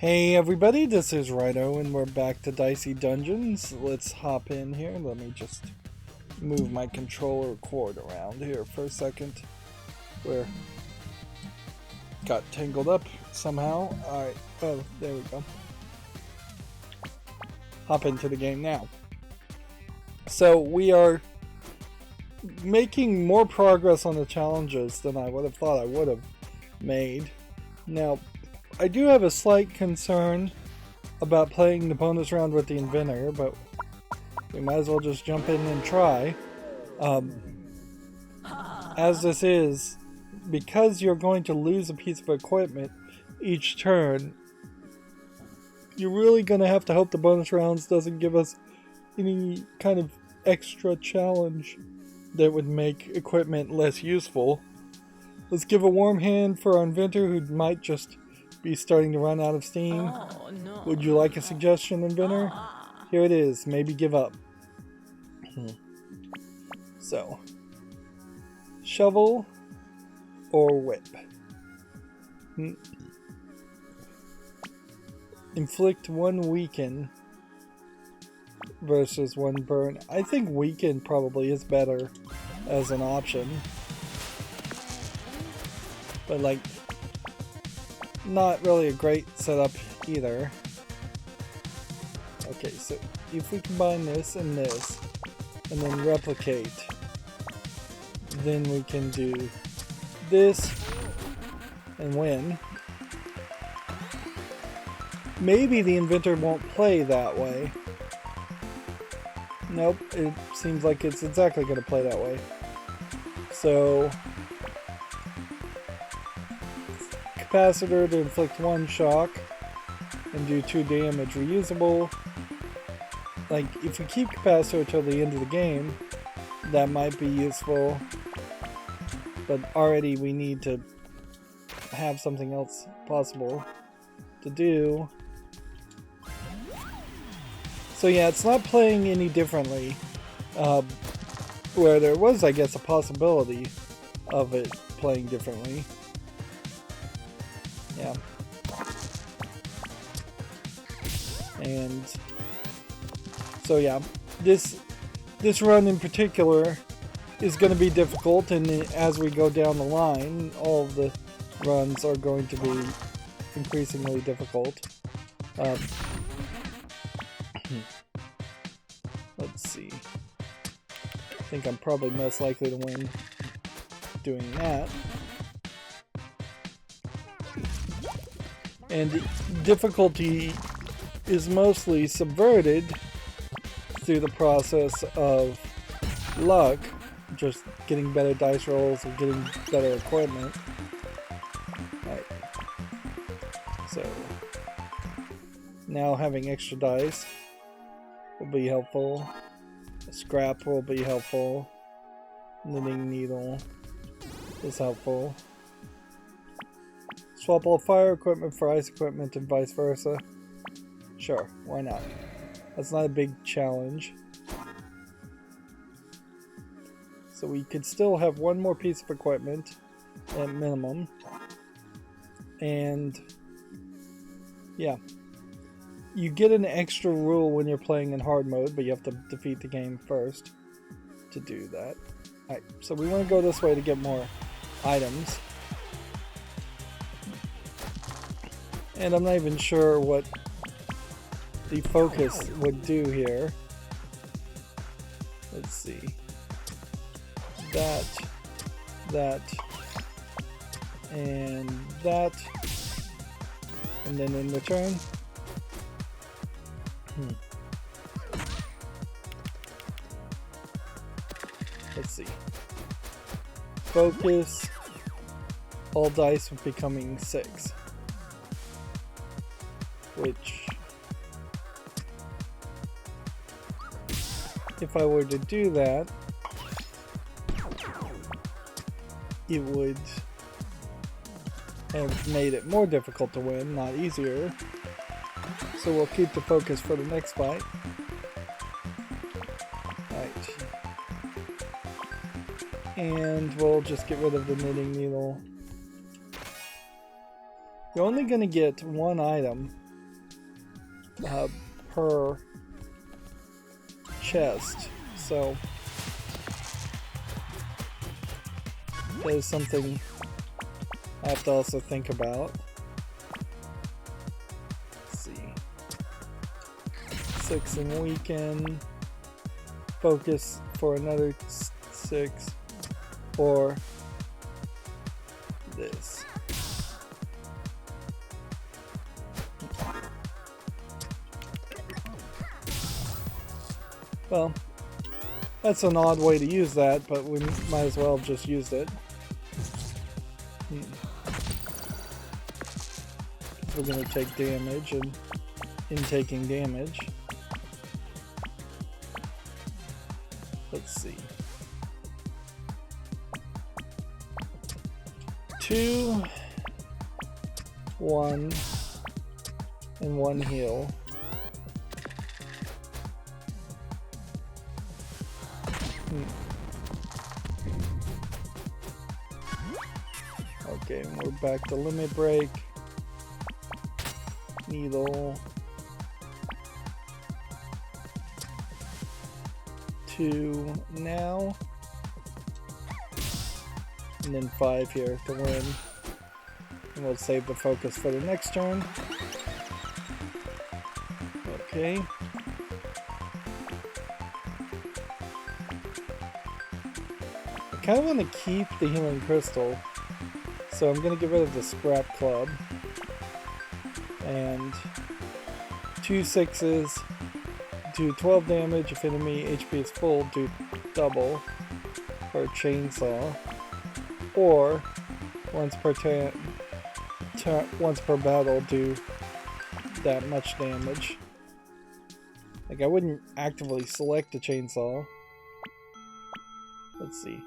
Hey everybody, this is Rydo and we're back to Dicey Dungeons. Let's hop in here. Let me just move my controller cord around here for a second. Where got tangled up somehow. Alright, oh, there we go. Hop into the game now. So we are making more progress on the challenges than I would have thought I would have made. Now, I do have a slight concern about playing the bonus round with the inventor, but we might as well just jump in and try. As this is, because you're going to lose a piece of equipment each turn, you're really going to have to hope the bonus rounds doesn't give us any kind of extra challenge that would make equipment less useful. Let's give a warm hand for our inventor who might just be starting to run out of steam. Oh, no. Would you like a suggestion, inventor? Here it is. Maybe give up. So, shovel or whip? Inflict one weaken versus one burn. I think weaken probably is better as an option. But like, not really a great setup either. Okay, so if we combine this and this, and then replicate, then we can do this and win. Maybe the inventor won't play that way. Nope, it seems like it's exactly going to play that way. So, capacitor to inflict 1 shock and do 2 damage, reusable. Like, if we keep capacitor till the end of the game, that might be useful, but already we need to have something else possible to do. So yeah, it's not playing any differently, where there was, I guess, a possibility of it playing differently. Yeah. And so yeah, this run in particular is going to be difficult, and as we go down the line, all of the runs are going to be increasingly difficult. Let's see. I think I'm probably most likely to win doing that. And difficulty is mostly subverted through the process of luck, just getting better dice rolls or getting better equipment. Right. So now having extra dice will be helpful. A scrap will be helpful. Knitting needle is helpful. Swap all fire equipment for ice equipment and vice versa. Sure, why not? That's not a big challenge. So we could still have one more piece of equipment at minimum. And yeah. You get an extra rule when you're playing in hard mode, but you have to defeat the game first to do that. Alright, so we want to go this way to get more items. And I'm not even sure what the focus would do here. Let's see. That, and that. And then in return. Let's see. Focus. All dice becoming 6. Which, if I were to do that, it would have made it more difficult to win, not easier. So we'll keep the focus for the next fight. Right. And we'll just get rid of the knitting needle. You're only going to get one item per chest. So that is something I have to also think about. Let's see. 6 in weekend. Focus for another 6. Or this. Well, that's an odd way to use that, but we might as well have just used it. We're going to take damage, and in taking damage, let's see. 2, 1, and 1 heal. Okay, and we're back to limit break. Needle. 2 now. And then 5 here to win. And we'll save the focus for the next turn. Okay. I kind of want to keep the healing crystal, so I'm going to get rid of the scrap club. And 2 6s, do 12 damage. If enemy HP is full, do double for chainsaw. Or once per battle, do that much damage. Like, I wouldn't actively select a chainsaw. Let's see.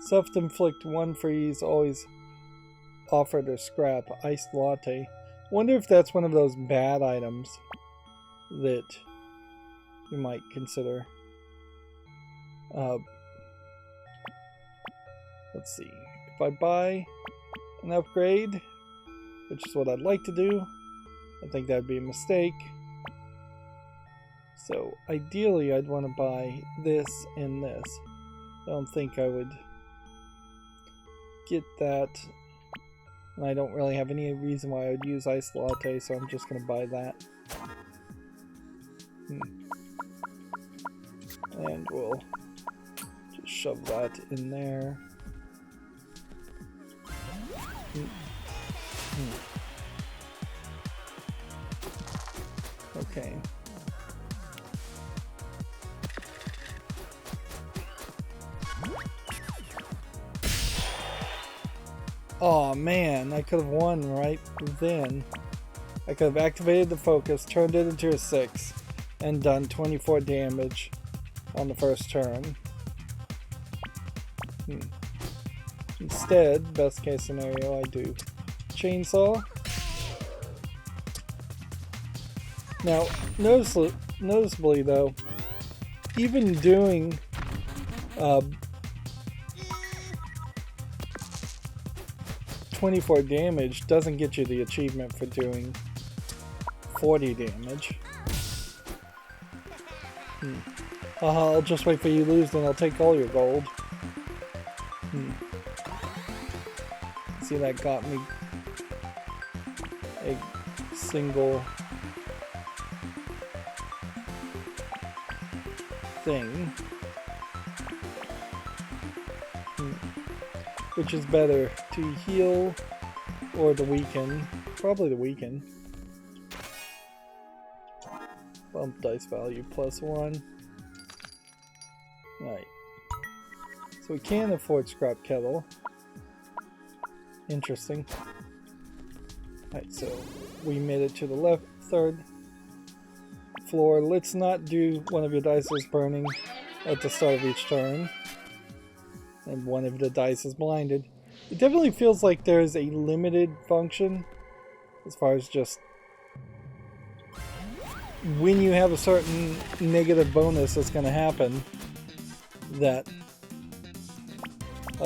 Self-inflict 1 freeze, always offered a scrap. Iced latte. Wonder if that's one of those bad items that you might consider. Let's see. If I buy an upgrade, which is what I'd like to do, I think that'd be a mistake. So ideally I'd want to buy this and this. I don't think I would get that, and I don't really have any reason why I would use iced latte, so I'm just going to buy that. And we'll just shove that in there. Okay. Oh man, I could have won right then. I could have activated the focus, turned it into a 6, and done 24 damage on the first turn. Instead, best case scenario, I do chainsaw. Now, noticeably though, even doing 24 damage doesn't get you the achievement for doing 40 damage. I'll just wait for you to lose, then I'll take all your gold. See, that got me a single thing. Which is better, to heal or the weaken? Probably the weaken. Bump dice value +1. Alright. So we can afford scrap kettle. Interesting. Alright, so we made it to the left, third floor. Let's not do one of your dice is burning at the start of each turn. And one of the dice is blinded. It definitely feels like there's a limited function as far as just when you have a certain negative bonus that's going to happen. That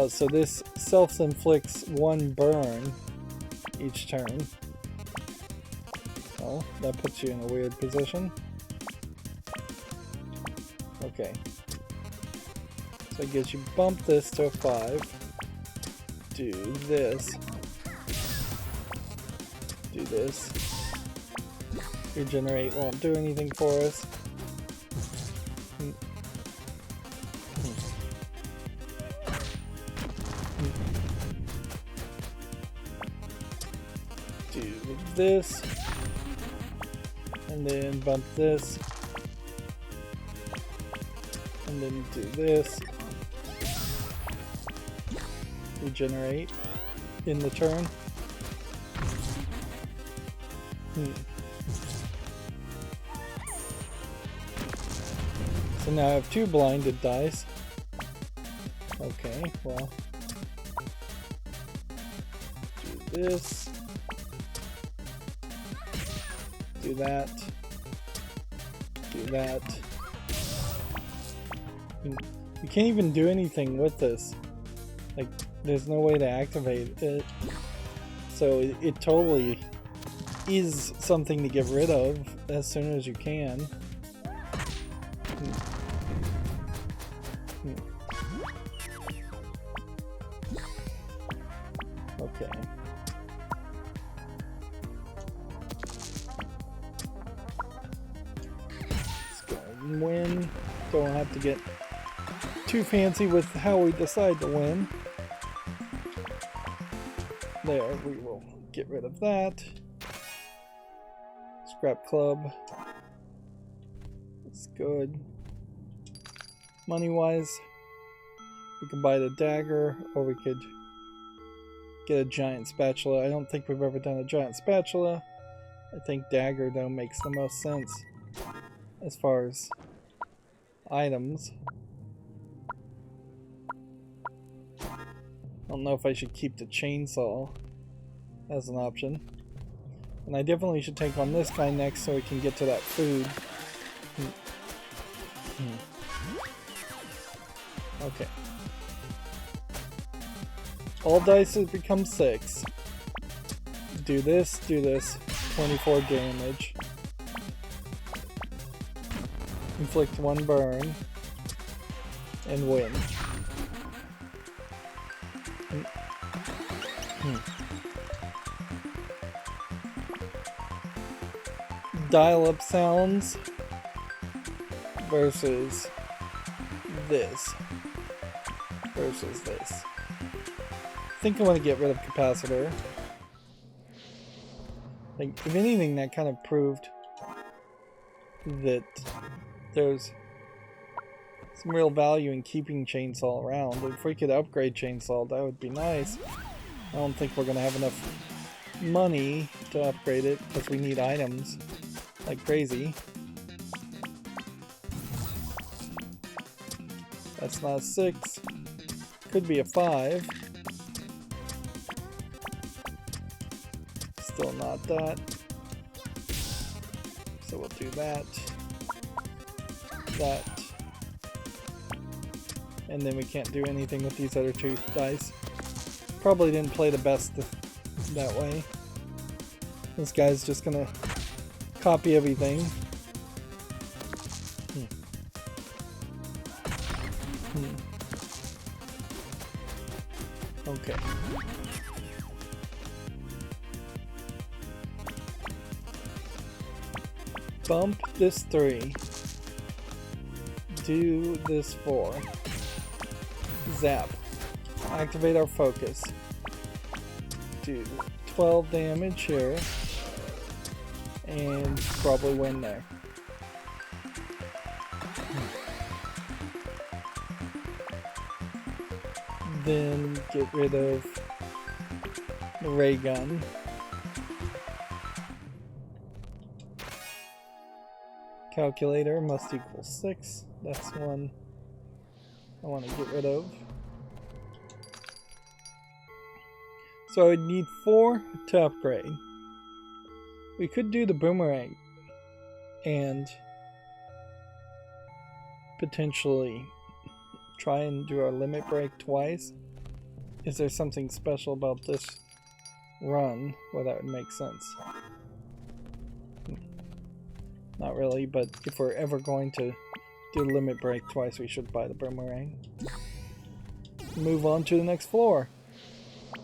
so this self-inflicts 1 burn each turn. Well, that puts you in a weird position. Okay. So I guess you bump this to a 5. Do this. Do this. Regenerate won't do anything for us. Do this. And then bump this. And then do this. Regenerate in the turn. So now I have 2 blinded dice. Okay, well. Do this. Do that. Do that. You can't even do anything with this. Like, there's no way to activate it. So it totally is something to get rid of as soon as you can. Okay. Let's go and win. Don't have to get too fancy with how we decide to win. There, we will get rid of that. Scrap club. It's good. Money wise, we can buy the dagger, or we could get a giant spatula. I don't think we've ever done a giant spatula. I think dagger though makes the most sense as far as items. I don't know if I should keep the chainsaw as an option. And I definitely should take on this guy next so we can get to that food. Okay. All dice has become 6. Do this, 24 damage. Inflict 1 burn. And win. Dial-up sounds versus this. Versus this. I think I want to get rid of capacitor. Like, if anything, that kind of proved that there's some real value in keeping chainsaw around. If we could upgrade chainsaw, that would be nice. I don't think we're going to have enough money to upgrade it because we need items like crazy. That's not a 6. Could be a 5. Still not that. So we'll do that. That. And then we can't do anything with these other 2 dice. Probably didn't play the best that way. This guy's just gonna copy everything. Okay. Bump this 3. Do this 4. Zap. Activate our focus. Do 12 damage here. And probably win there. Then get rid of the ray gun. Calculator must equal 6. That's one I want to get rid of. So I would need 4 to upgrade. We could do the boomerang and potentially try and do our limit break twice. Is there something special about this run where that would make sense? Not really, but if we're ever going to do limit break twice, we should buy the boomerang. Move on to the next floor.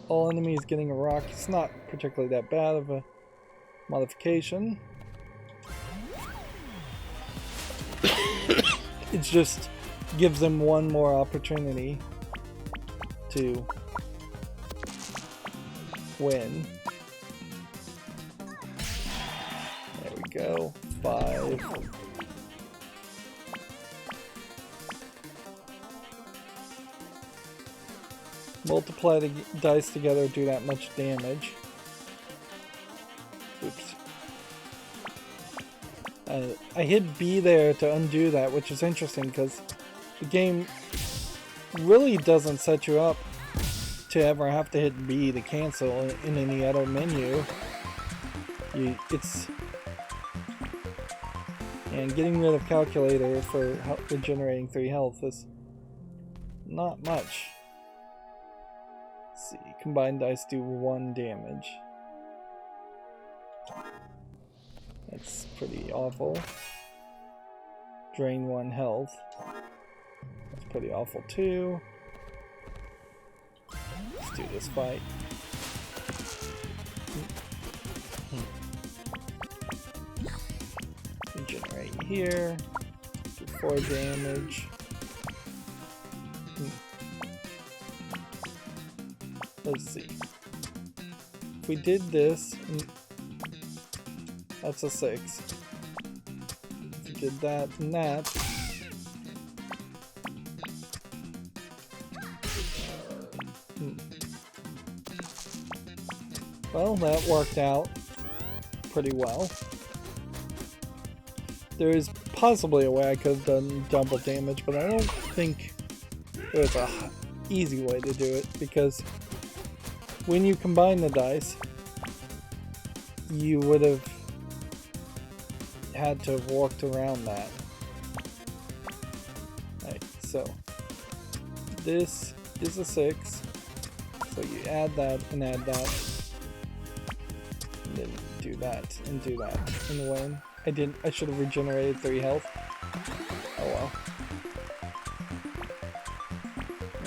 All enemies getting a rock. It's not particularly that bad of a modification. It just gives them one more opportunity to win. There we go. 5. Multiply the dice together, do that much damage. Oops. I hit B there to undo that, which is interesting because the game really doesn't set you up to ever have to hit B to cancel in any other menu. And getting rid of calculator for regenerating 3 health is not much. Let's see, combined dice do 1 damage. That's pretty awful. Drain 1 health. That's pretty awful too. Let's do this fight. Regenerate here. Do 4 damage. Let's see. If we did this, that's a 6. If we did that and that, well, that worked out pretty well. There is possibly a way I could have done double damage, but I don't think there's a easy way to do it, because when you combine the dice, you would have had to have walked around that. Right, so this is a 6, so you add that and add that, and then do that and do that and win. I should have regenerated 3 health. Oh well.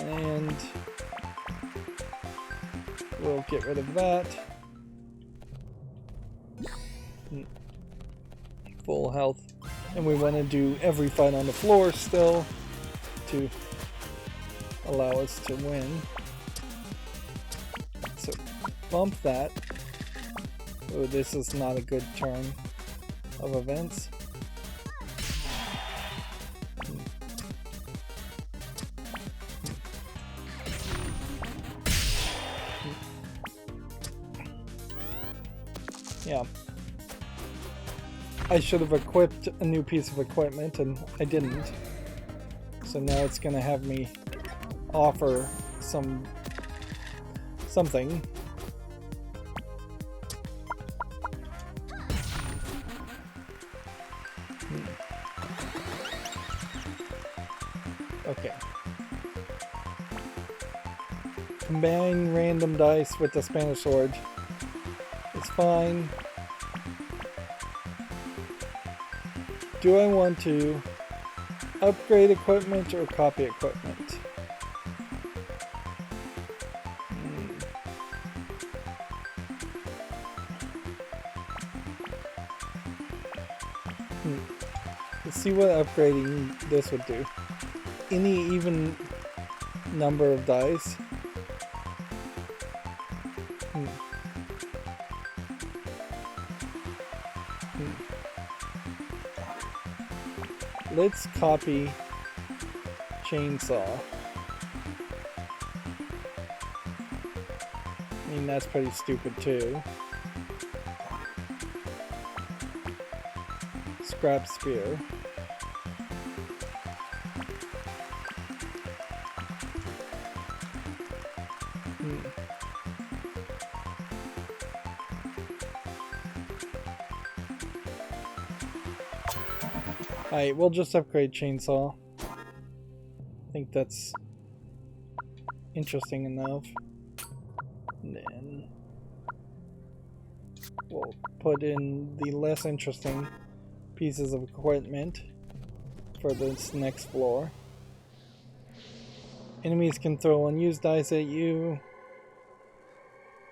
And we'll get rid of that. Full health. And we want to do every fight on the floor still to allow us to win. So bump that. Oh, this is not a good turn of events. Yeah. I should have equipped a new piece of equipment and I didn't. So now it's gonna have me offer something. Okay. Combine random dice with the Spanish sword. It's fine. Do I want to upgrade equipment or copy equipment? Let's see what upgrading this would do. Any even number of dice. Let's copy chainsaw. I mean, that's pretty stupid too. Scrap spear. Alright, we'll just upgrade chainsaw. I think that's interesting enough. And then we'll put in the less interesting pieces of equipment for this next floor. Enemies can throw unused dice at you.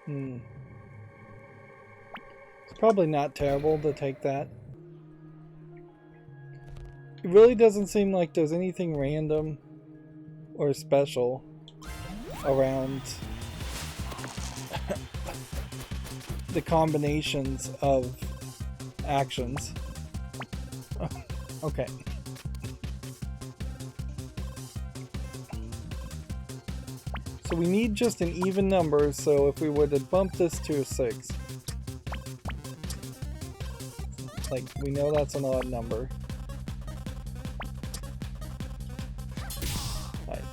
It's probably not terrible to take that. It really doesn't seem like there's anything random or special around the combinations of actions. Okay. So we need just an even number, so if we were to bump this to a 6, like, we know that's an odd number. Right.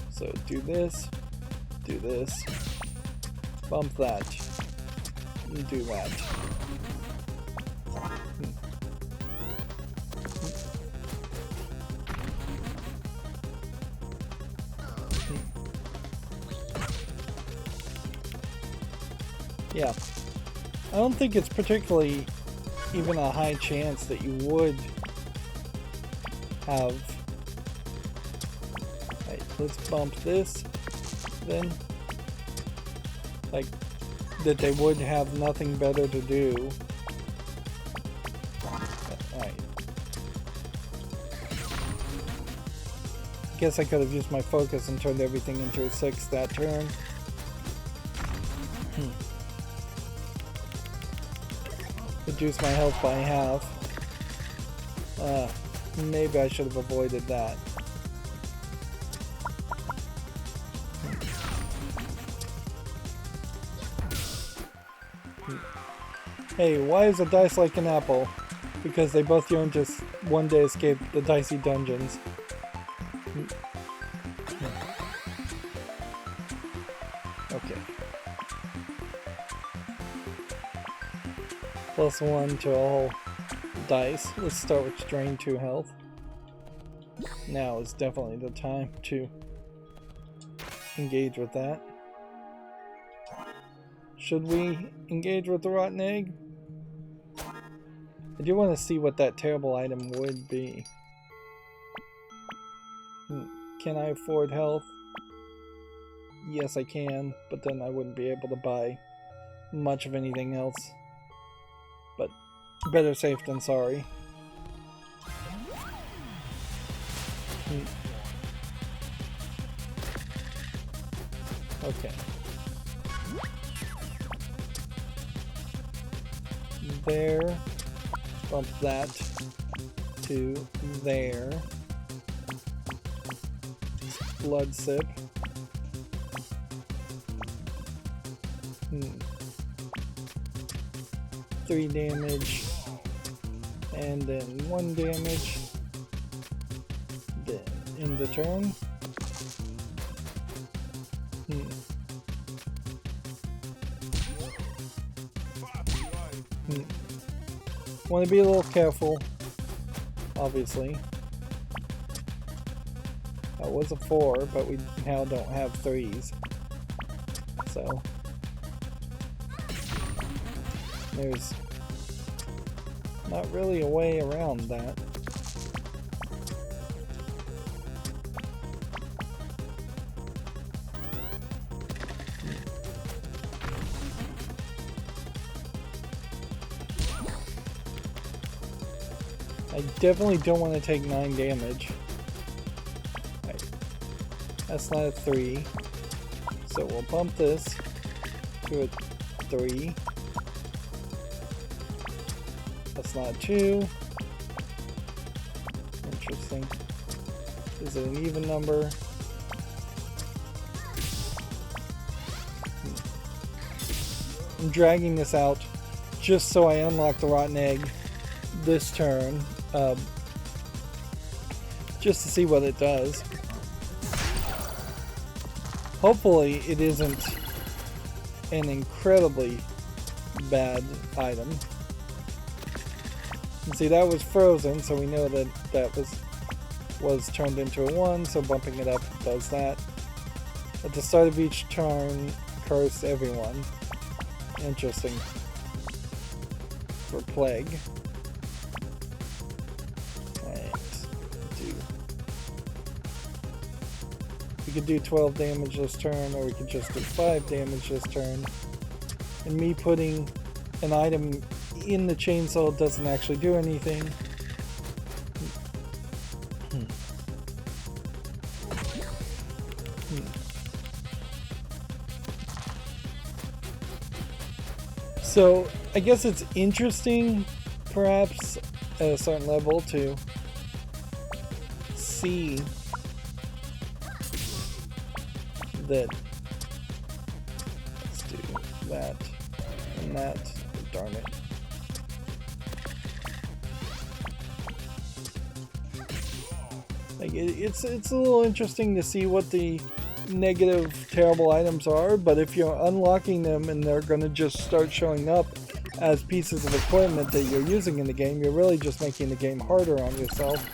So do this, bump that, and do that. Yeah, I don't think it's particularly even a high chance that you would have. Right, let's bump this, then. Like, that they would have nothing better to do. Alright. Guess I could have used my focus and turned everything into a 6 that turn. Reduce my health by half. Maybe I should have avoided that. Hey, why is a dice like an apple? Because they both yearn to one day escape the Dicey Dungeons. Okay. +1 to all dice. Let's start with drain 2 health. Now is definitely the time to engage with that. Should we engage with the rotten egg? I do want to see what that terrible item would be. Can I afford health? Yes, I can, but then I wouldn't be able to buy much of anything else. But better safe than sorry. Okay. There. Bump that to there. Blood sip. 3 damage, and then 1 damage, then end the turn. Want to be a little careful, obviously. That was a 4, but we now don't have 3s, so there's not really a way around that. I definitely don't want to take 9 damage. Right. That's not a 3. So we'll bump this to a 3. That's not 2. Interesting. Is it an even number? I'm dragging this out just so I unlock the rotten egg this turn. Just to see what it does. Hopefully it isn't an incredibly bad item. And see, that was frozen, so we know that that was turned into a 1, so bumping it up does that. At the start of each turn, curse everyone. Interesting. For plague. We could do 12 damage this turn, or we could just do 5 damage this turn. And me putting an item in the chainsaw doesn't actually do anything. So, I guess it's interesting, perhaps, at a certain level, to see that. Let's do that and that. Darn it. Like, it's a little interesting to see what the negative terrible items are, but if you're unlocking them and they're going to just start showing up as pieces of equipment that you're using in the game, you're really just making the game harder on yourself,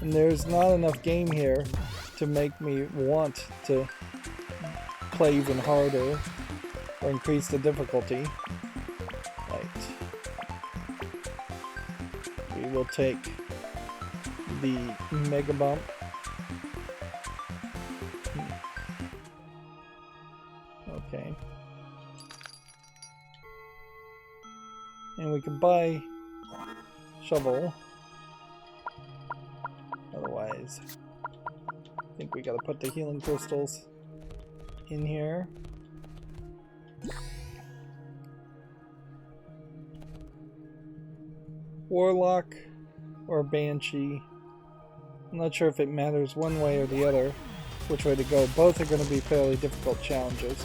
and there's not enough game here to make me want to play even harder or increase the difficulty. Right. We will take the Mega Bump. Okay. And we can buy shovel. Otherwise, I think we gotta put the healing crystals in here. Warlock or Banshee. I'm not sure if it matters one way or the other which way to go. Both are going to be fairly difficult challenges.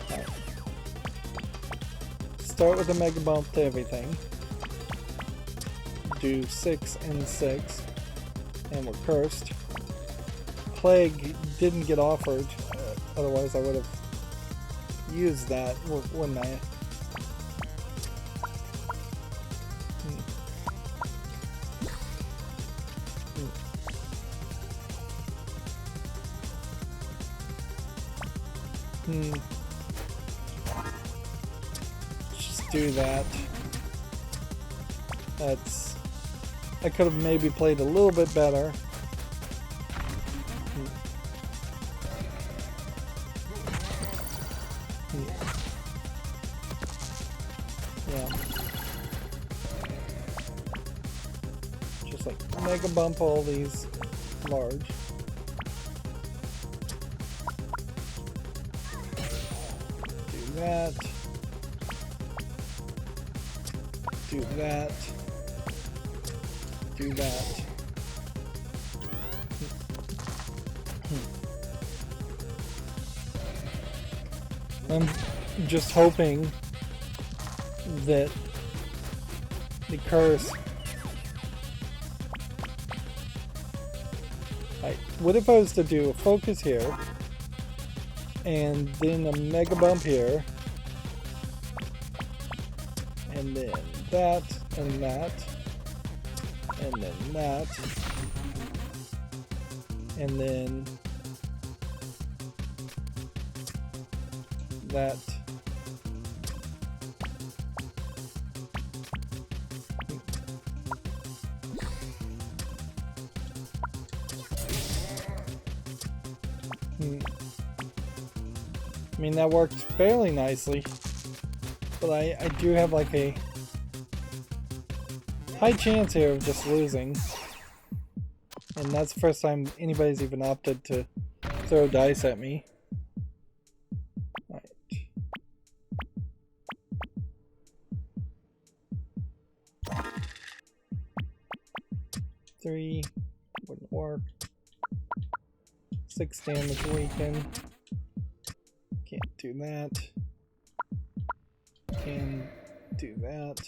Right. Start with a Mega Bump to everything. Do 6 and 6. And we're cursed. Plague didn't get offered. Otherwise I would have used that, wouldn't I? Just do that. That's... I could have maybe played a little bit better. Yeah. Just like Mega Bump all these large. That, do that, do that. I'm just hoping that the curse. What if I was to do a focus here? And then a Mega Bump here, and then that, and that, and then that, and then that. I mean, that worked fairly nicely, but I do have like a high chance here of just losing, and that's the first time anybody's even opted to throw dice at me. Right. 3 wouldn't work. 6 damage weaken. Can't do that. Can do that.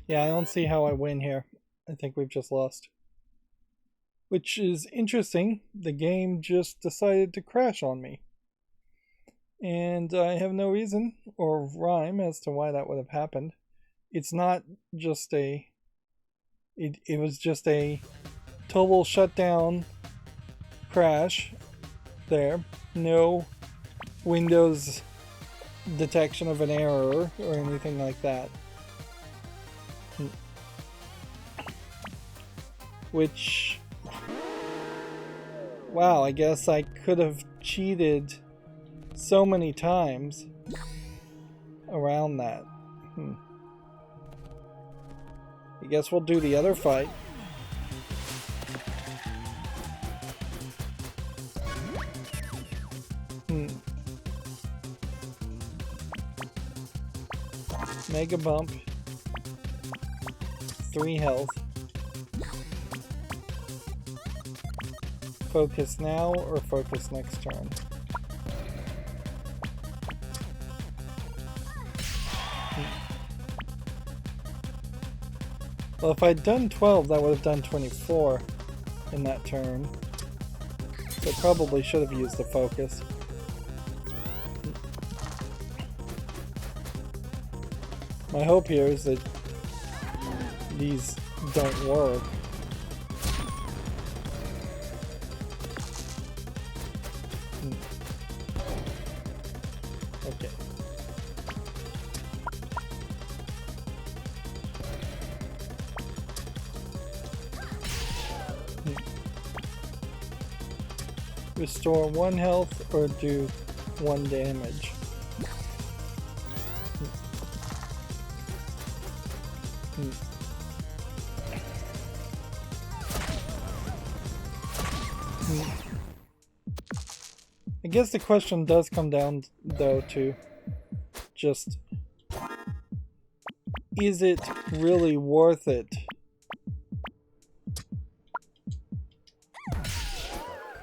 Yeah, I don't see how I win here. I think we've just lost. Which is interesting. The game just decided to crash on me. And I have no reason or rhyme as to why that would have happened. It's not just a... It was just a total shutdown crash there. No Windows detection of an error or anything like that. Which, wow, I guess I could have cheated so many times around that. I guess we'll do the other fight. Mega bump. 3 health. Focus now or focus next turn? Well, if I'd done 12, that would have done 24 in that turn. So I probably should have used the focus. My hope here is that these don't work. Okay. Restore 1 health or do 1 damage. I guess the question does come down, though, to just, is it really worth it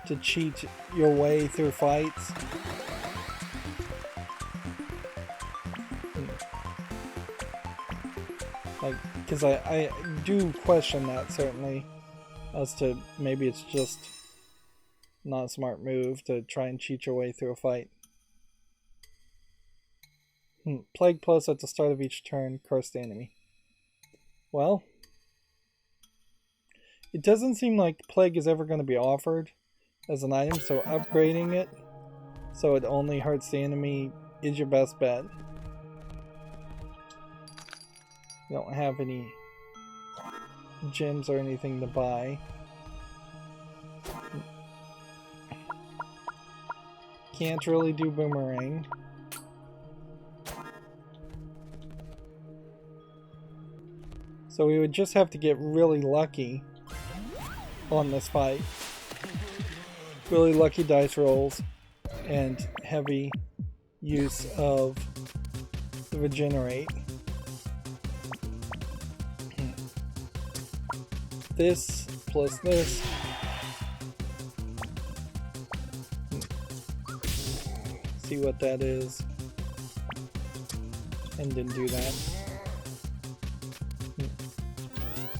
to cheat your way through fights? Like, because I do question that, certainly, as to maybe it's just not a smart move to try and cheat your way through a fight. Plague Plus at the start of each turn, curse the enemy. Well, it doesn't seem like Plague is ever going to be offered as an item, so upgrading it so it only hurts the enemy is your best bet. You don't have any gems or anything to buy. Can't really do boomerang. So we would just have to get really lucky on this fight. Really lucky dice rolls and heavy use of the regenerate. This plus this. See what that is. And then do that.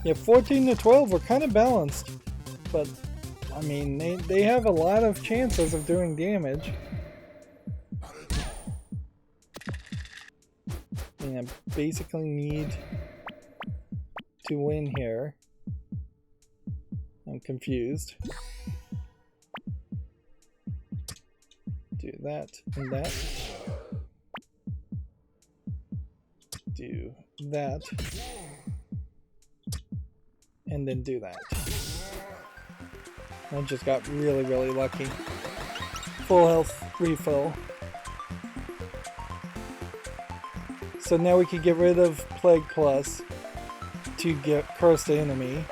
Yeah, 14 to 12 were kind of balanced. But, I mean, they have a lot of chances of doing damage. I mean, I basically need to win here. I'm confused. Do that and that. Do that. And then do that. I just got really, really lucky. Full health refill. So now we can get rid of Plague Plus to get curse the enemy.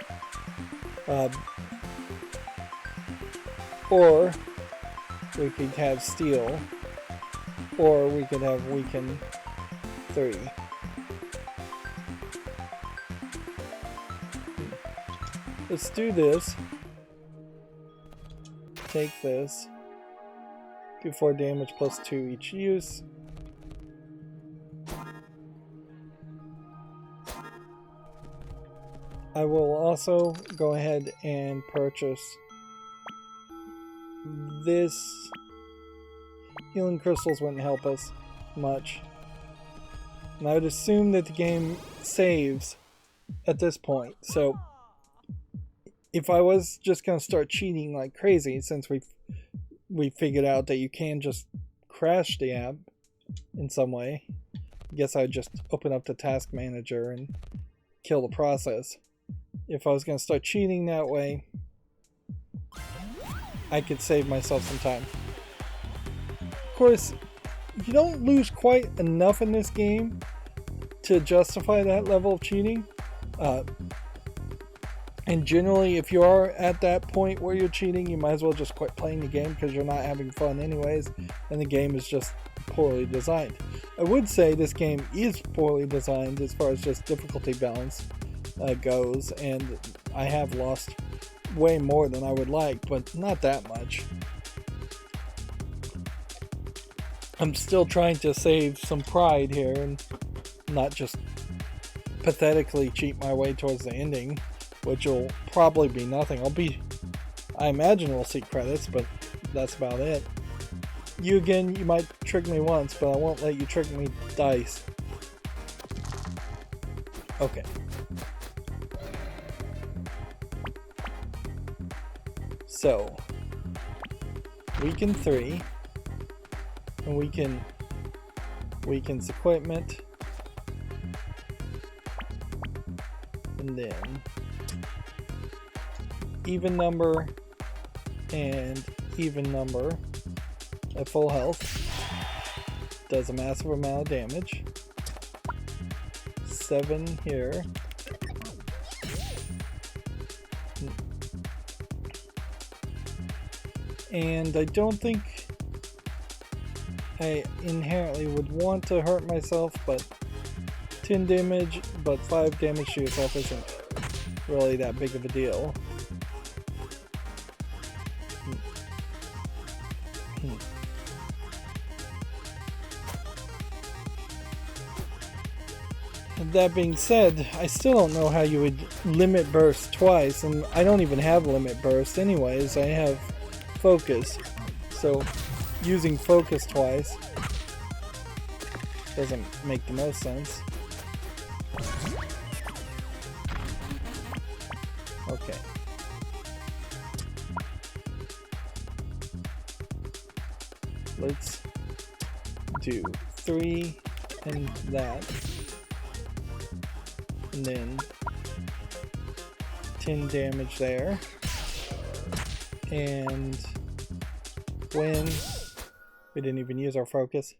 Or we could have Steel, or we could have Weaken 3. Let's do this. Take this. Do 4 damage plus 2 each use. I will also go ahead and purchase this. Healing crystals wouldn't help us much. And I would assume that the game saves at this point. So if I was just going to start cheating like crazy, since we figured out that you can just crash the app in some way. I guess I'd just open up the task manager and kill the process. If I was going to start cheating that way, I could save myself some time. Of course, you don't lose quite enough in this game to justify that level of cheating. And generally, if you are at that point where you're cheating, you might as well just quit playing the game because you're not having fun anyways, and the game is just poorly designed. I would say this game is poorly designed as far as just difficulty balance goes, and I have lost way more than I would like, but not that much. I'm still trying to save some pride here and not just pathetically cheat my way towards the ending, which will probably be nothing. I imagine we'll see credits, but that's about it. You again, you might trick me once, but I won't let you trick me dice. Okay. So, weaken 3, and weakens equipment, and then even number and even number at full health does a massive amount of damage. 7 here. And I don't think I inherently would want to hurt myself, but 10 damage, but 5 damage to yourself isn't really that big of a deal. That being said, I still don't know how you would limit burst twice, and I don't even have limit burst anyways. I have focus, so using focus twice doesn't make the most sense. Okay. Let's do 3 and that. And then 10 damage there. And when we didn't even use our focus.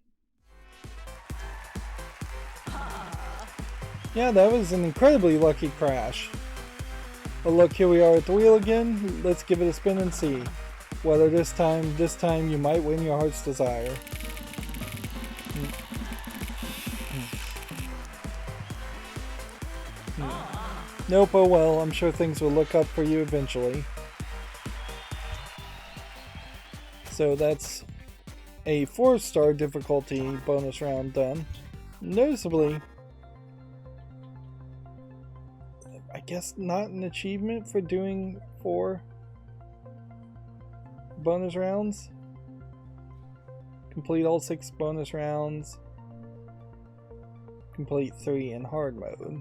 Yeah, that was an incredibly lucky crash. But look, here we are at the wheel again. Let's give it a spin and see whether this time you might win your heart's desire. Nope, oh well, I'm sure things will look up for you eventually. So that's a 4-star difficulty bonus round done. Noticeably, I guess not an achievement for doing 4 bonus rounds. Complete all 6 bonus rounds. Complete 3 in hard mode.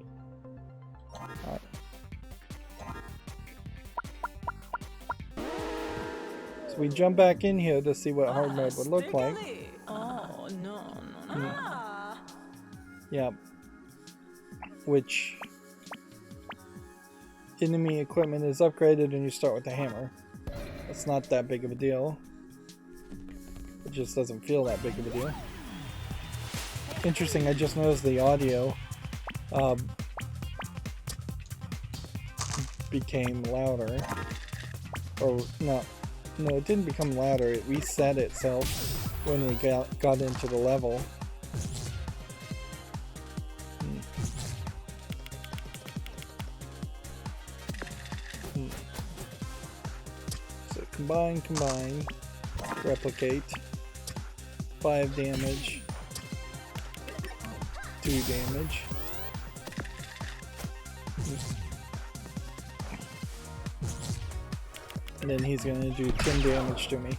So we jump back in here to see what hard mode would look like. Oh, no. Yeah. Which enemy equipment is upgraded and you start with the hammer. It's not that big of a deal. It just doesn't feel that big of a deal. Interesting, I just noticed the audio became louder. Or no, it didn't become louder, it reset itself when we got into the level. So combine, replicate, 5 damage, 2 damage. And then he's gonna do 10 damage to me.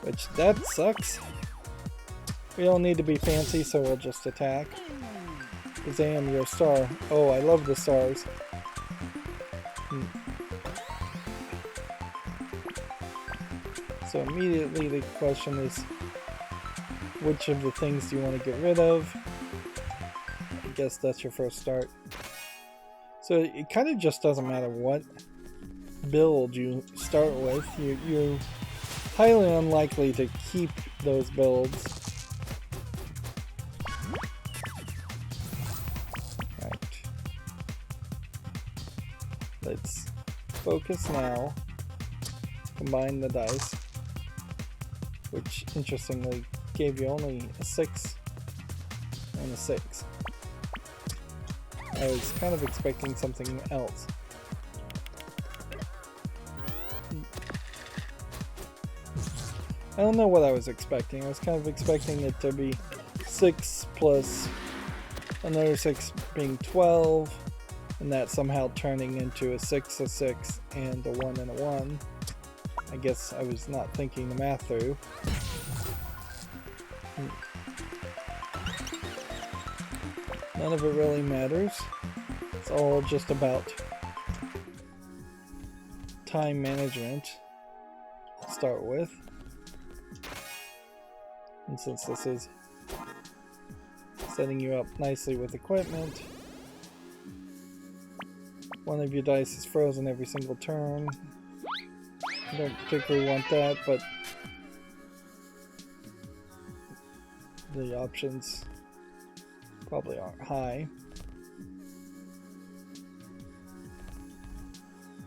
Which, that sucks. We don't need to be fancy, so we'll just attack. Zam, you're a star. Oh, I love the stars. So immediately the question is, which of the things do you want to get rid of. I guess that's your first start. So it kind of just doesn't matter what build you start with. You're highly unlikely to keep those builds. Right. Let's focus now. Combine the dice, which interestingly gave you only a 6 and a 6. I was kind of expecting something else. I don't know what I was expecting. I was kind of expecting it to be 6 plus another 6 being 12, and that somehow turning into a 6, a 6, and a 1 and a 1. I guess I was not thinking the math through. None of it really matters. It's all just about time management to start with. And since this is setting you up nicely with equipment, one of your dice is frozen every single turn. I don't particularly want that, but the options probably aren't high.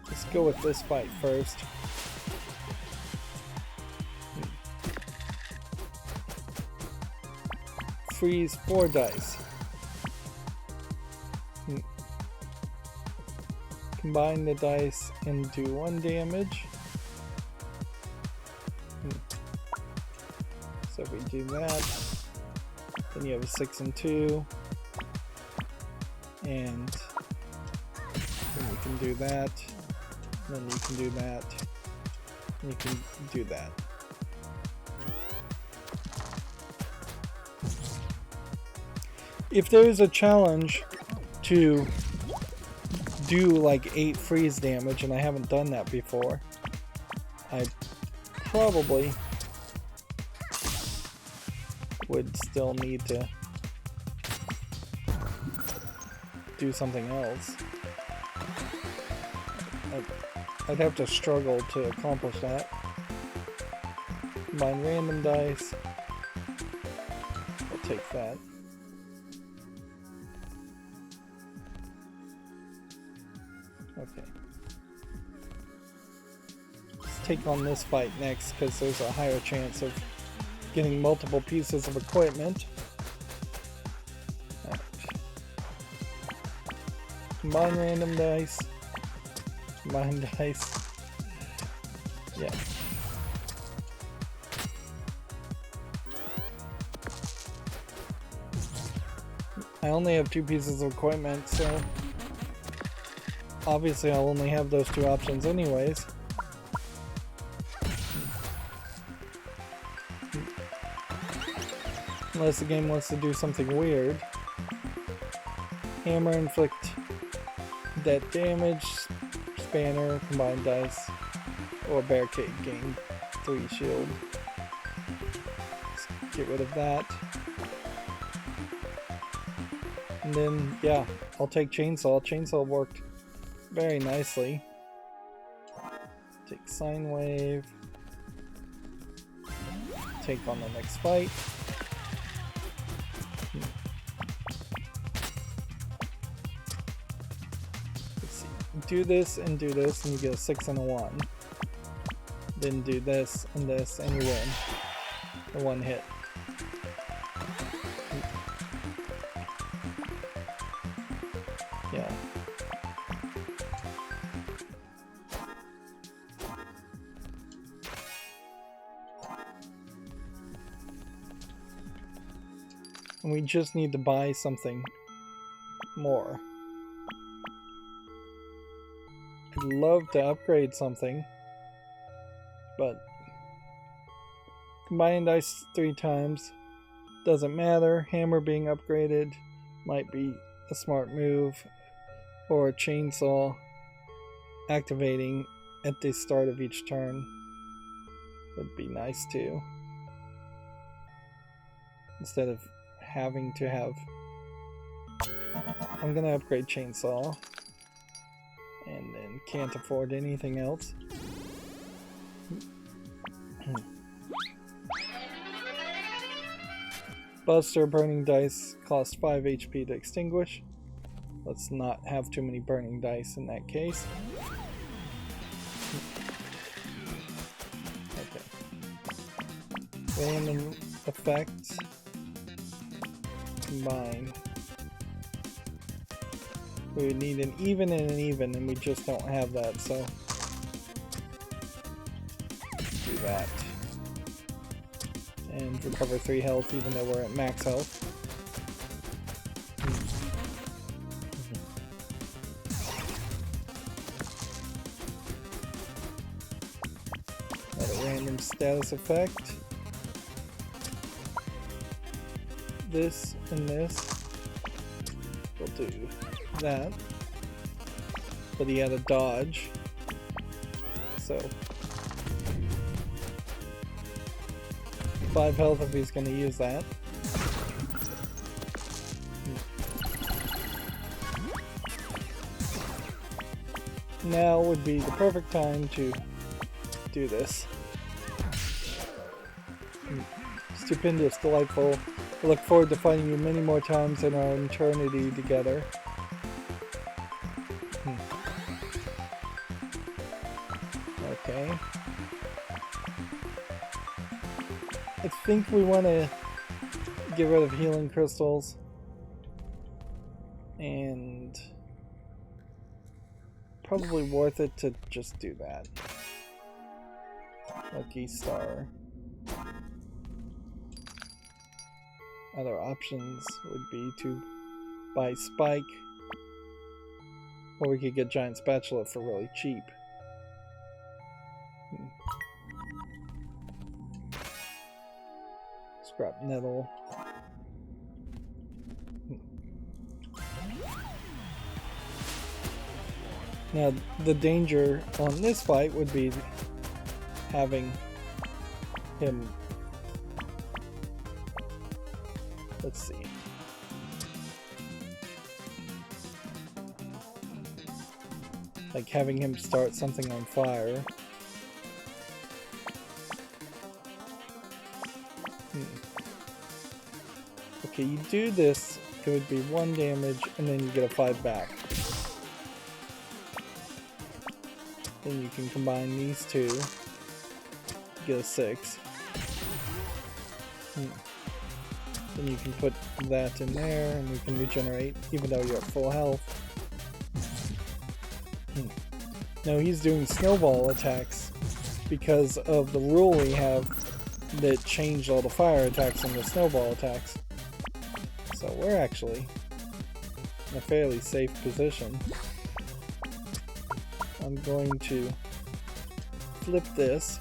Let's go with this fight first. Freeze 4 dice. Combine the dice and do 1 damage. So if we do that, then you have a 6 and 2. And then you can do that. And then you can do that. And you can do that. If there is a challenge to do like 8 freeze damage, and I haven't done that before, I probably would still need to do something else. I'd have to struggle to accomplish that. Combine random dice. I'll take that. Okay. Let's take on this fight next, because there's a higher chance of getting multiple pieces of equipment. Right. Combine random dice. Combine dice. Yeah. I only have 2 pieces of equipment, so obviously I'll only have those 2 options anyways. Unless the game wants to do something weird. Hammer, inflict that damage, spanner, combine dice, or barricade, gain 3 shield. Let's get rid of that. And then, yeah, I'll take chainsaw. Chainsaw worked very nicely. Take sine wave. Take on the next fight. Do this, and you get a 6 and a 1. Then do this, and you win. The 1 hit. Yeah. And we just need to buy something more. I'd love to upgrade something, but combining dice 3 times doesn't matter. Hammer being upgraded might be a smart move, or a chainsaw activating at the start of each turn would be nice too. instead of having to have... I'm gonna upgrade chainsaw. And then can't afford anything else. Buster burning dice cost 5 HP to extinguish. Let's not have too many burning dice in that case. Okay. Random effects. Combine. We would need an even and an even, and we just don't have that, so do that. And recover 3 health even though we're at max health. Add a random status effect. This and this. We'll do that. But he had a dodge. So 5 health if he's going to use that. Now would be the perfect time to do this. Stupendous, delightful. I look forward to finding you many more times in our eternity together. Okay. I think we want to get rid of healing crystals. And probably worth it to just do that. Lucky star. Other options would be to buy Spike, or we could get Giant Spatula for really cheap. Scrap Nettle. Now, the danger on this fight would be having him... Let's see. Like having him start something on fire. Okay, you do this, it would be 1 damage, and then you get a 5 back. Then you can combine these two, get a 6. Then you can put that in there, and you can regenerate, even though you're at full health. Now he's doing snowball attacks because of the rule we have that changed all the fire attacks into snowball attacks. So we're actually in a fairly safe position. I'm going to flip this.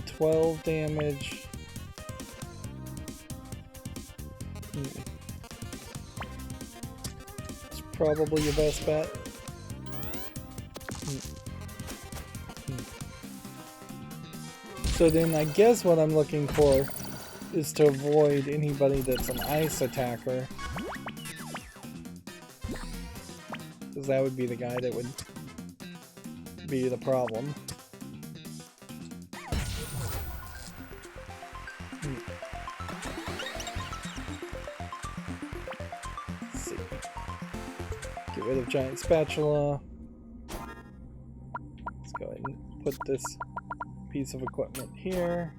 12 damage. It's probably your best bet. So then I guess what I'm looking for is to avoid anybody that's an ice attacker. Because that would be the guy that would be the problem. Let's see. Get rid of Giant Spatula. Let's go ahead and put this piece of equipment here.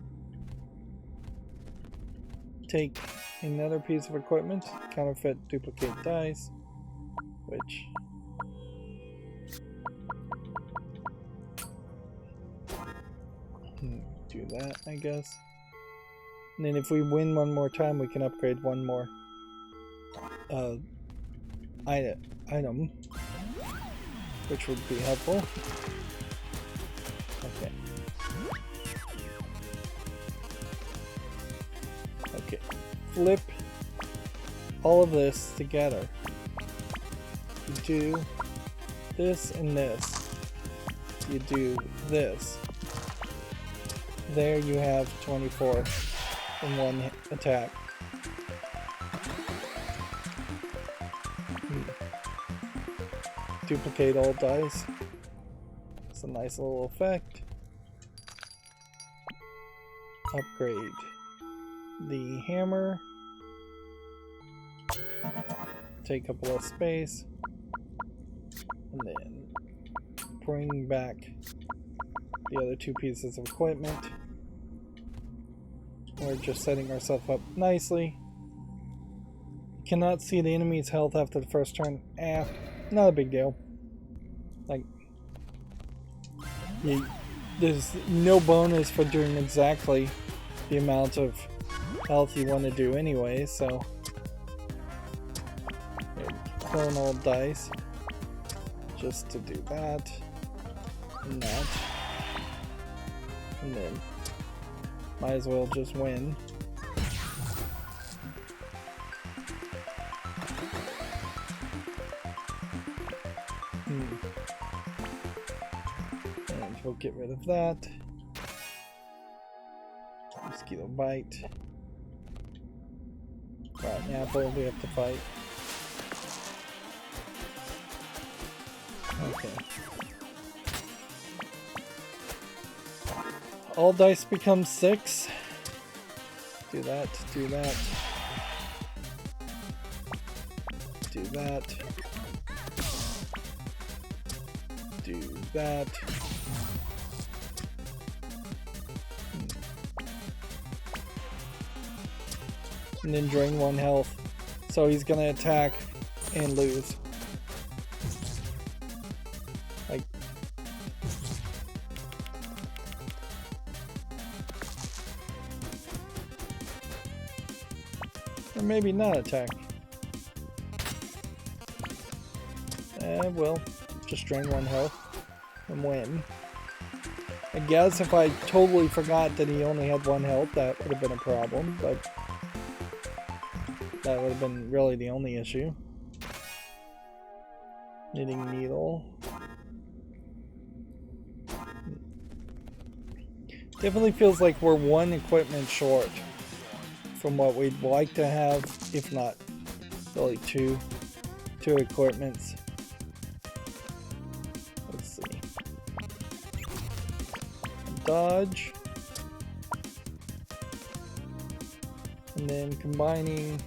Take another piece of equipment, counterfeit duplicate dice, which do that, I guess. And then if we win one more time, we can upgrade one more item, which would be helpful. Okay. Okay, flip all of this together. You do this and this. You do this. There you have 24 in one attack. Duplicate all dice. It's a nice little effect. Upgrade the hammer. Take up less space. And then bring back the other two pieces of equipment. We're just setting ourselves up nicely. Cannot see the enemy's health after the first turn. Not a big deal. Like, there's no bonus for doing exactly the amount of health you want to do anyway, so clone all dice just to do that and that, and then might as well just win. And we'll get rid of that. Mosquito bite. Rotten apple we have to fight. Okay. All dice become 6. Do that, do that. Do that. Do that. And then drain 1 health. So he's gonna attack and lose. Like, or maybe not attack. Well, just drain 1 health and win. I guess if I totally forgot that he only had 1 health, that would have been a problem, but that would have been really the only issue. Knitting needle. Definitely feels like we're 1 equipment short from what we'd like to have, if not really 2 equipments. Let's see. Dodge. And then combining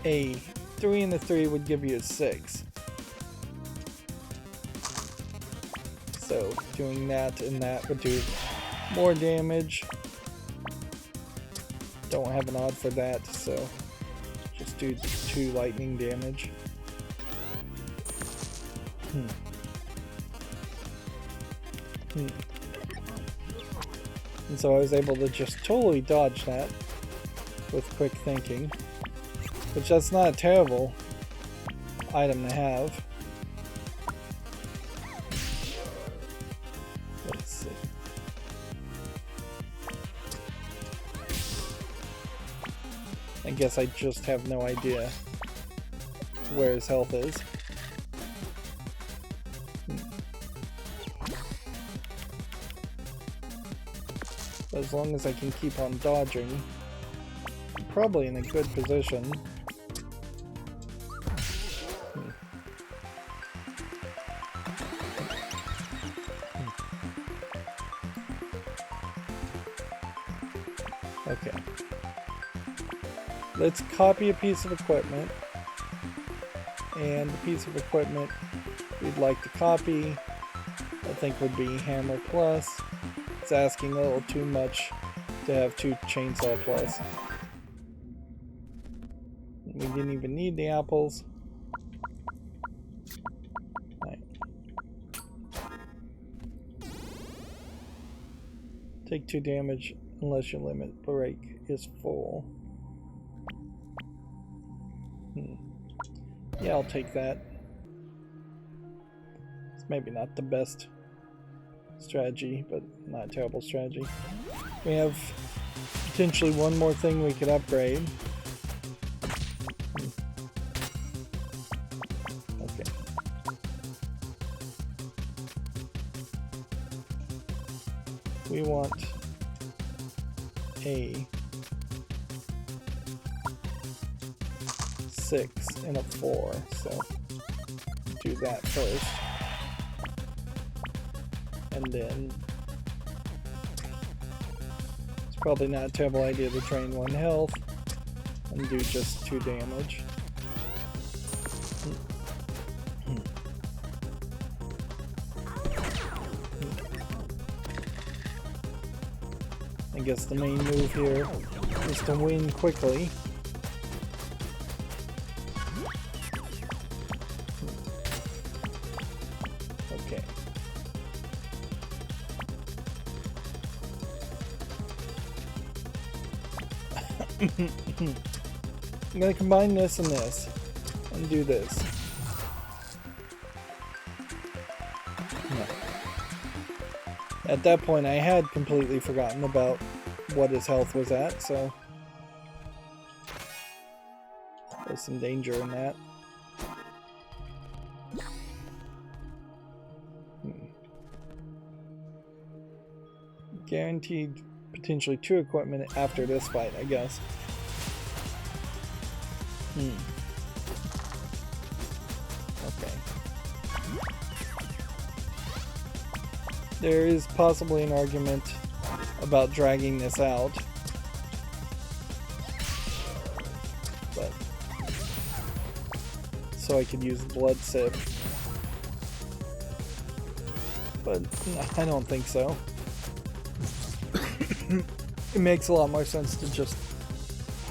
a 3 and a 3 would give you a 6. So doing that and that would do more damage. Don't have an odd for that, so just do 2 lightning damage. And so I was able to just totally dodge that with quick thinking, which that's not a terrible item to have. Let's see. I guess I just have no idea where his health is. But as long as I can keep on dodging, I'm probably in a good position. Okay. Let's copy a piece of equipment. And the piece of equipment we'd like to copy, I think, would be Hammer Plus. It's asking a little too much to have 2 Chainsaw Plus. We didn't even need the apples. Right. Take 2 damage unless your limit break is full. Yeah, I'll take that. It's maybe not the best strategy, but not a terrible strategy. We have potentially 1 more thing we could upgrade. Okay. We want a 6 and a 4, so do that first. And then it's probably not a terrible idea to drain 1 health and do just 2 damage. I guess the main move here is to win quickly. Okay. I'm gonna combine this and this and do this. No. At that point I had completely forgotten about what his health was at, so there's some danger in that. Guaranteed potentially 2 equipment after this fight, I guess. Okay. There is possibly an argument about dragging this out, but so I could use blood sip, but I don't think so. It makes a lot more sense to just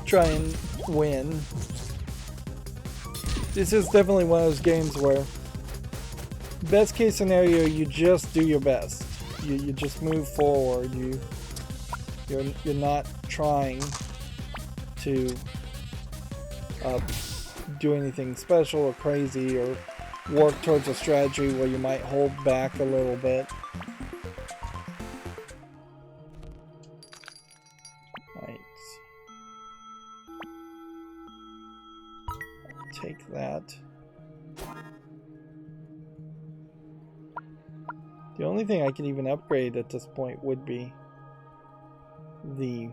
try and win. This is definitely one of those games where best case scenario you just do your best. You just move forward. You're not trying to do anything special or crazy or work towards a strategy where you might hold back a little bit. Right. Take that. The only thing I can even upgrade at this point would be the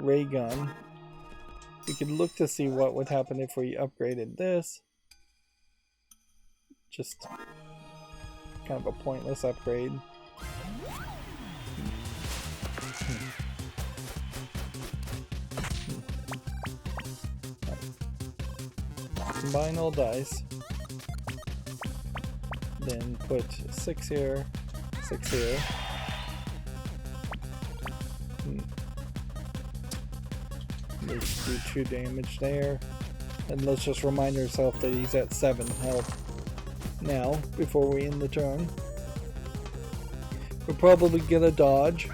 ray gun. We could look to see what would happen if we upgraded this. Just kind of a pointless upgrade. Combine all dice. Then put 6 here, 6 here. Let's do 2 damage there. And let's just remind ourselves that he's at 7 health now, before we end the turn. We're probably gonna dodge.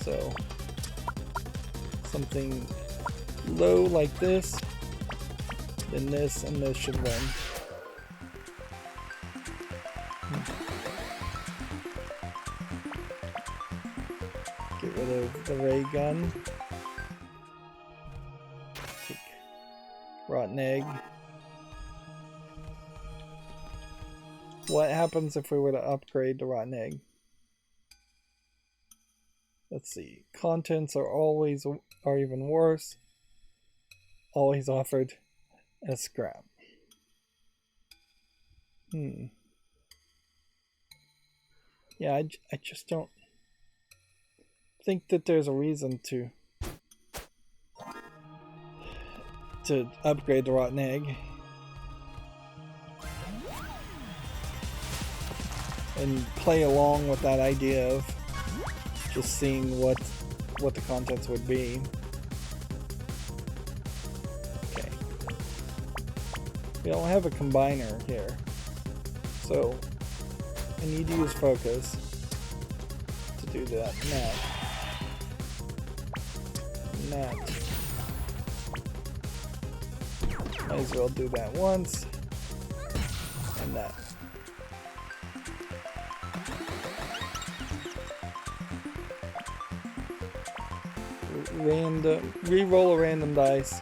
So, something low like this, then this, and this should win. Get rid of the ray gun. Take rotten egg. What happens if we were to upgrade the rotten egg? Let's see. Contents are always, or even worse, always offered as scrap. Yeah, I just don't think that there's a reason to upgrade the rotten egg. And play along with that idea of just seeing what the contents would be. Okay. We don't have a combiner here, so I need to use focus to do that. Net. Might as well do that once, and that. Re-roll a random dice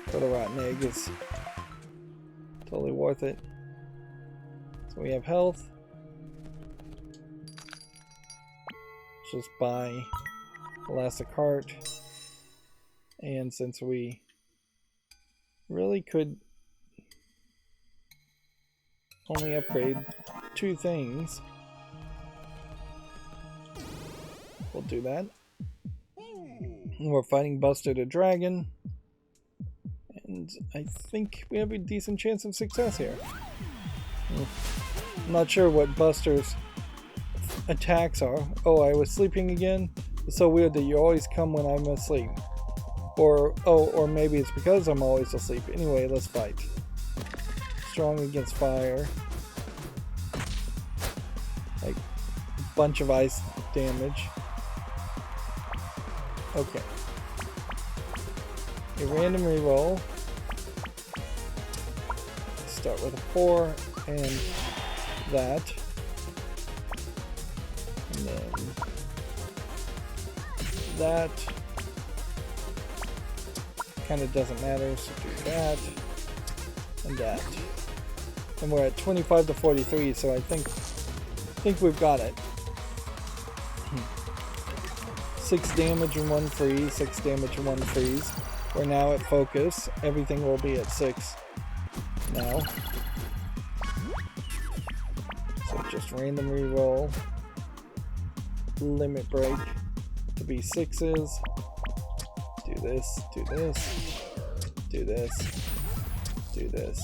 for the rotten egg is totally worth it. So we have health. Just buy elastic heart. And since we really could only upgrade 2 things, we'll do that. We're fighting Buster the Dragon, and I think we have a decent chance of success here. I'm not sure what Buster's attacks are. Oh, I was sleeping again? It's so weird that you always come when I'm asleep. Or maybe it's because I'm always asleep. Anyway, let's fight. Strong against fire. Like, a bunch of ice damage. Okay. A random reroll. Start with a 4 and that. And then that. Kind of doesn't matter, so do that. And that. And we're at 25 to 43, so I think we've got it. 6 damage and 1 freeze, 6 damage and 1 freeze. We're now at focus. Everything will be at 6 now. So just random reroll. Limit break to be 6s. Do this, do this, do this, do this.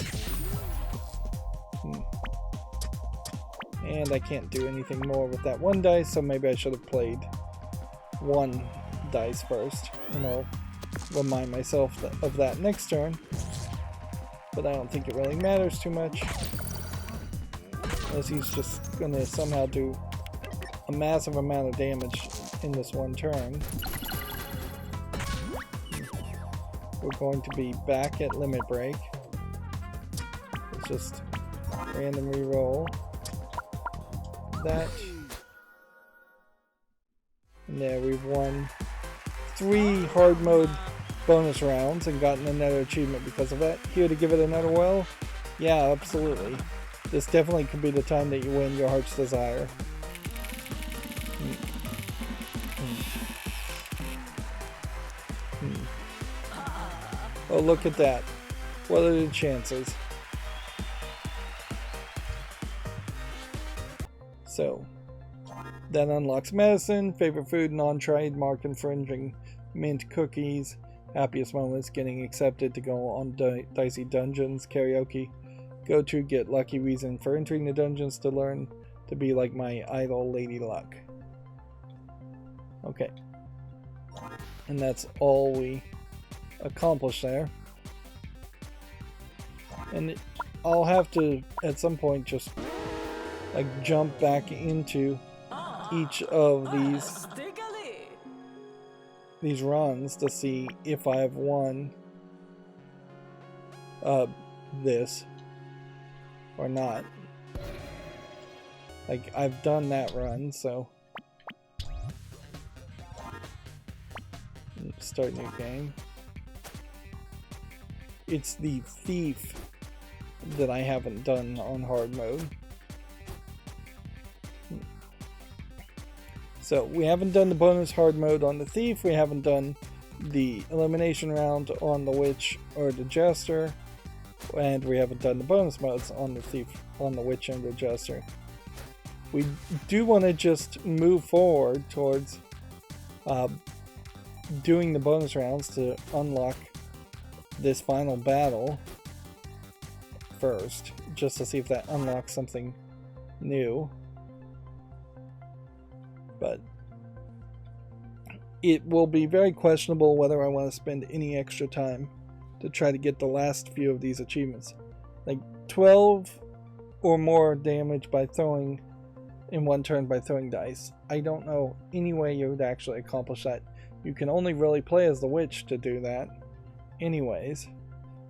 And I can't do anything more with that 1 dice, so maybe I should have played 1 dice first, and I'll remind myself of that next turn. But I don't think it really matters too much, unless he's just gonna somehow do a massive amount of damage in this 1 turn. We're going to be back at limit break. It's just random reroll that. And there, we've won 3 hard mode bonus rounds and gotten another achievement because of that. Here to give it another whirl? Yeah, absolutely. This definitely could be the time that you win your heart's desire. Oh, look at that. What are the chances? So, that unlocks medicine, favorite food, non-trademark infringing, mint cookies, happiest moments, getting accepted to go on Dicey Dungeons, karaoke, go to get lucky, reason for entering the dungeons to learn to be like my idol Lady Luck. Okay. And that's all we accomplished there. And I'll have to at some point just like jump back into each of these runs to see if I've won this or not. Like, I've done that run, so start new game. It's the thief that I haven't done on hard mode. So we haven't done the bonus hard mode on the thief, we haven't done the elimination round on the witch or the jester, and we haven't done the bonus modes on the thief, on the witch and the jester. We do want to just move forward towards doing the bonus rounds to unlock this final battle first, just to see if that unlocks something new. But it will be very questionable whether I want to spend any extra time to try to get the last few of these achievements. Like 12 or more damage by throwing in 1 turn by throwing dice. I don't know any way you would actually accomplish that. You can only really play as the witch to do that anyways.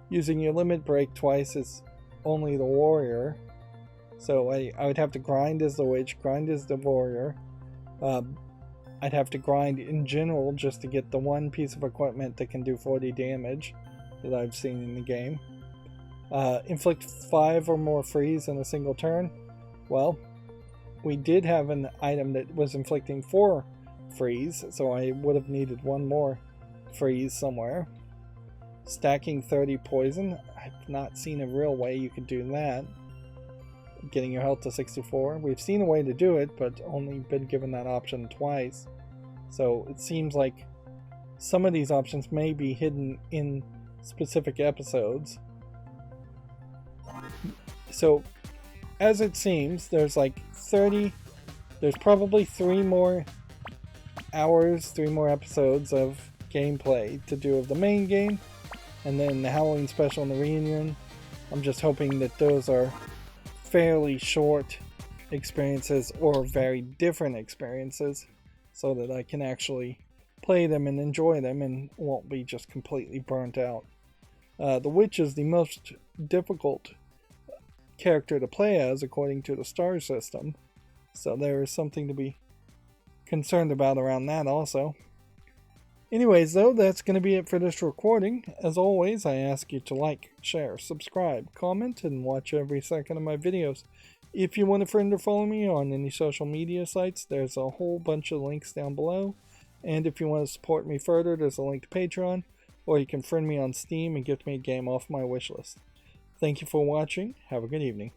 Using your limit break twice is only the warrior. So I would have to grind as the witch, grind as the warrior. I'd have to grind in general just to get the 1 piece of equipment that can do 40 damage that I've seen in the game. Inflict 5 or more freeze in a single turn. Well, we did have an item that was inflicting 4 freeze, so I would have needed 1 more freeze somewhere. Stacking 30 poison. I've not seen a real way you could do that. Getting your health to 64. We've seen a way to do it, but only been given that option twice. So it seems like some of these options may be hidden in specific episodes. So, as it seems, there's probably 3 more hours, 3 more episodes of gameplay to do of the main game, and then the Halloween special and the reunion. I'm just hoping that those are fairly short experiences or very different experiences so that I can actually play them and enjoy them and won't be just completely burnt out. The witch is the most difficult character to play as according to the star system, so there is something to be concerned about around that also. Anyways, though, that's going to be it for this recording. As always, I ask you to like, share, subscribe, comment, and watch every second of my videos. If you want to friend or follow me on any social media sites, there's a whole bunch of links down below. And if you want to support me further, there's a link to Patreon, or you can friend me on Steam and gift me a game off my wishlist. Thank you for watching. Have a good evening.